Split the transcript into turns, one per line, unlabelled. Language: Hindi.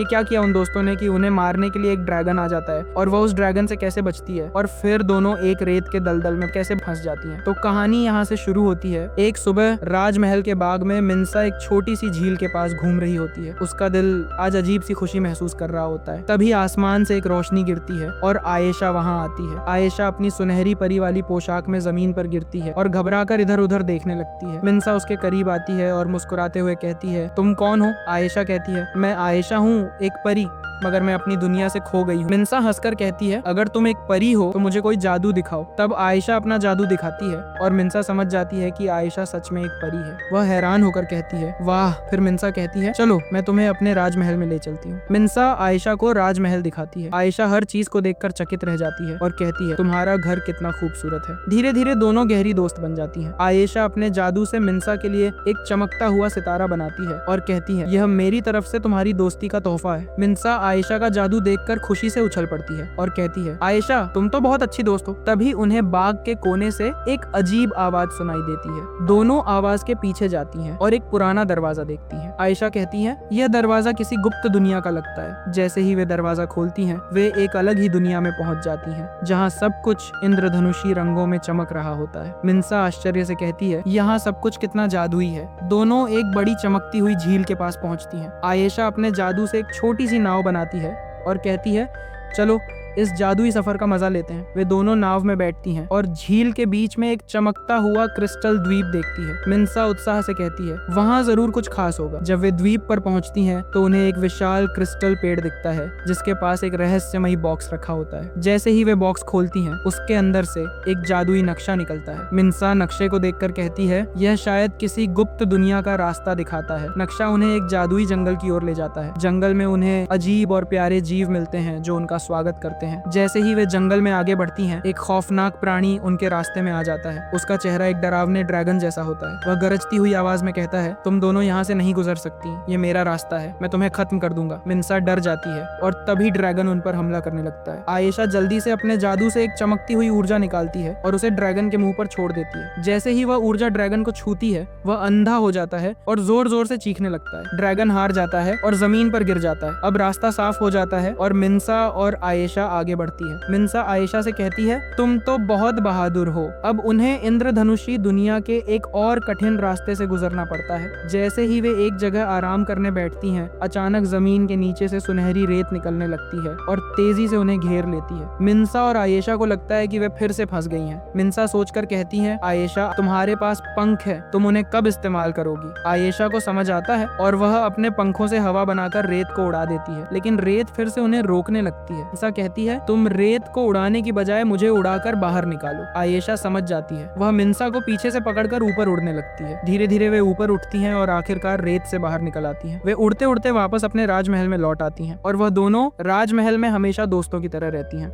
कि क्या किया उन दोस्तों ने कि उन्हें मारने के लिए एक ड्रैगन आ जाता है और वह उस ड्रैगन से कैसे बचती है और फिर दोनों एक रेत के दलदल में कैसे फंस जाती हैं। तो कहानी यहाँ से शुरू होती है। एक सुबह राजमहल के बाग में मिन्सा एक छोटी सी झील के पास घूम रही होती है। उसका दिल आज अजीब सी खुशी महसूस कर रहा होता है। तभी आसमान से एक रोशनी गिरती है और आयशा वहाँ आती है। आयशा अपनी सुनहरी परी वाली पोशाक में जमीन पर गिरती है और घबराकर इधर उधर देखने लगती है। मिन्सा उसके करीब आती है और मुस्कुराते हुए कहती है, तुम कौन हो? आयशा कहती है, मैं आयशा हूँ, एक परी, मगर मैं अपनी दुनिया से खो गई हूँ। मिन्सा हंसकर कहती है, अगर तुम एक परी हो तो मुझे कोई जादू दिखाओ। तब आयशा अपना जादू दिखाती है और मिन्सा समझ जाती है कि आयशा सच में एक परी है। वह हैरान होकर कहती है, वाह। फिर मिन्सा कहती है, चलो मैं तुम्हें अपने राजमहल में ले चलती हूँ। मिन्सा आयशा को राजमहल दिखाती है। आयशा हर चीज को देखकर चकित रह जाती है और कहती है, तुम्हारा घर कितना खूबसूरत है। धीरे धीरे दोनों गहरी दोस्त बन जाती है। आयशा अपने जादू से मिन्सा के लिए एक चमकता हुआ सितारा बनाती है और कहती है, यह मेरी तरफ से तुम्हारी दोस्ती का तोहफा है। मिन्सा आयशा का जादू देखकर खुशी से उछल पड़ती है और कहती है, आयशा तुम तो बहुत अच्छी दोस्त हो। तभी उन्हें बाग के कोने से एक अजीब आवाज सुनाई देती है। दोनों आवाज के पीछे जाती हैं और एक पुराना दरवाजा देखती हैं। आयशा कहती है, यह दरवाजा किसी गुप्त दुनिया का लगता है। जैसे ही वे दरवाजा खोलती हैं, वे एक अलग ही दुनिया में पहुंच जाती हैं, जहां सब कुछ इंद्रधनुषी रंगों में चमक रहा होता है। मिन्सा आश्चर्य से कहती है, यहाँ सब कुछ कितना जादुई है। दोनों एक बड़ी चमकती हुई झील के पास पहुंचती हैं। आयशा अपने जादू से एक छोटी सी नाव बनाती है और कहती है, चलो इस जादुई सफर का मजा लेते हैं। वे दोनों नाव में बैठती हैं और झील के बीच में एक चमकता हुआ क्रिस्टल द्वीप देखती है। मिन्सा उत्साह से कहती है, वहाँ जरूर कुछ खास होगा। जब वे द्वीप पर पहुंचती हैं तो उन्हें एक विशाल क्रिस्टल पेड़ दिखता है जिसके पास एक रहस्यमयी बॉक्स रखा होता है। जैसे ही वे बॉक्स खोलती हैं, उसके अंदर से एक जादुई नक्शा निकलता है। मिन्सा नक्शे को देखकर कहती है, यह शायद किसी गुप्त दुनिया का रास्ता दिखाता है। नक्शा उन्हें एक जादुई जंगल की ओर ले जाता है। जंगल में उन्हें अजीब और प्यारे जीव मिलते हैं जो उनका स्वागत करते हैं। जैसे ही वे जंगल में आगे बढ़ती हैं, एक खौफनाक प्राणी उनके रास्ते में आ जाता है। उसका चेहरा एक डरावने ड्रैगन जैसा होता है। वह गरजती हुई आवाज में कहता है, तुम दोनों यहाँ से नहीं गुजर सकती, ये मेरा रास्ता है, मैं तुम्हें खत्म कर दूंगा। मिन्सा डर जाती है और तभी ड्रैगन उन पर हमला करने लगता है। आयशा जल्दी से अपने जादू से एक चमकती हुई ऊर्जा निकालती है और उसे ड्रैगन के मुंह पर छोड़ देती है। जैसे ही वह ऊर्जा ड्रैगन को छूती है, वह अंधा हो जाता है और जोर जोर से चीखने लगता है। ड्रैगन हार जाता है और जमीन पर गिर जाता है। अब रास्ता साफ हो जाता है और मिन्सा और आयशा आगे बढ़ती है। मिन्सा आयशा से कहती है, तुम तो बहुत बहादुर हो। अब उन्हें इंद्रधनुषी दुनिया के एक और कठिन रास्ते से गुजरना पड़ता है। जैसे ही वे एक जगह आराम करने बैठती हैं, अचानक जमीन के नीचे से सुनहरी रेत निकलने लगती है और तेजी से उन्हें घेर लेती है। मिन्सा और आयशा को लगता है कि वे फिर से फंस गई हैं। मिन्सा सोचकर कहती है, आयशा तुम्हारे पास पंख है, तुम उन्हें कब इस्तेमाल करोगी? आयशा को समझ आता है और वह अपने पंखों से हवा बनाकर रेत को उड़ा देती है, लेकिन रेत फिर से उन्हें रोकने लगती है। मिन्सा कहती है, तुम रेत को उड़ाने की बजाय मुझे उड़ाकर बाहर निकालो। आयशा समझ जाती है। वह मिन्सा को पीछे से पकड़कर ऊपर उड़ने लगती है। धीरे धीरे वे ऊपर उठती हैं और आखिरकार रेत से बाहर निकल आती हैं। वे उड़ते उड़ते वापस अपने राजमहल में लौट आती हैं और वह दोनों राजमहल में हमेशा दोस्तों की तरह रहती हैं।